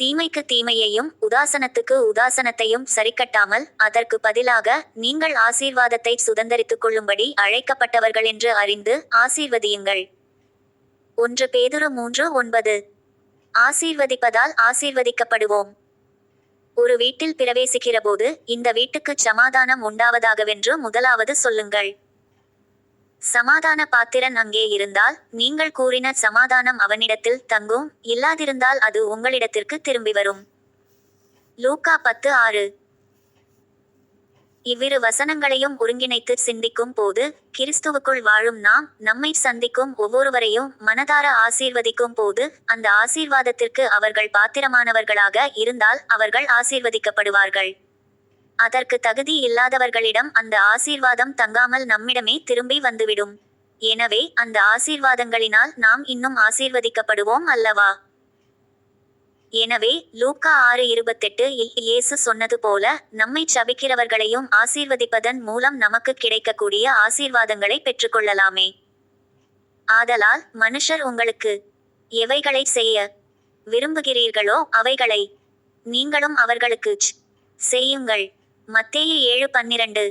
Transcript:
தீமைக்கு தீமையையும் உதாசனத்துக்கு உதாசனத்தையும் சரிக்கட்டாமல் அதற்கு பதிலாக நீங்கள் ஆசீர்வாதத்தை சுதந்தரித்துக் கொள்ளும்படி அழைக்கப்பட்டவர்கள் என்று அறிந்து ஆசீர்வதியுங்கள். 1 பேதுரு 3:9. ஆசீர்வதிப்பதால் ஆசீர்வதிக்கப்படுவோம். ஒரு வீட்டில் பிரவேசிக்கிறபோது இந்த வீட்டுக்குச் சமாதானம் உண்டாவதாகவென்று முதலாவது சொல்லுங்கள். சமாதான பாத்திரன் அங்கே இருந்தால் நீங்கள் கூறின சமாதானம் அவனிடத்தில் தங்கும், இல்லாதிருந்தால் அது உங்களிடத்திற்கு திரும்பி வரும். லூக்கா 10:6. இவ்விரு வசனங்களையும் ஒருங்கிணைத்து சிந்திக்கும் போது கிறிஸ்துவுக்குள் வாழும் நாம் நம்மை சந்திக்கும் ஒவ்வொருவரையும் மனதார ஆசீர்வதிக்கும் போது அந்த ஆசீர்வாதத்திற்கு அவர்கள் பாத்திரமானவர்களாக இருந்தால் அவர்கள் ஆசீர்வதிக்கப்படுவார்கள். அதற்கு தகுதி இல்லாதவர்களிடம் அந்த ஆசீர்வாதம் தங்காமல் நம்மிடமே திரும்பி வந்துவிடும். எனவே அந்த ஆசீர்வாதங்களினால் நாம் இன்னும் ஆசீர்வதிக்கப்படுவோம் அல்லவா? எனவே லூக்கா 6:28 இல் இயேசு சொன்னது போல நம்மைச் சபிக்கிறவர்களையும் ஆசீர்வதிப்பதன் மூலம் நமக்கு கிடைக்கக்கூடிய ஆசீர்வாதங்களை பெற்றுக்கொள்ளலாமே. ஆதலால் மனுஷர் உங்களுக்கு எவைகளை செய்ய விரும்புகிறீர்களோ அவைகளை நீங்களும் அவர்களுக்குச் செய்யுங்கள். மத்தேயு 7:12.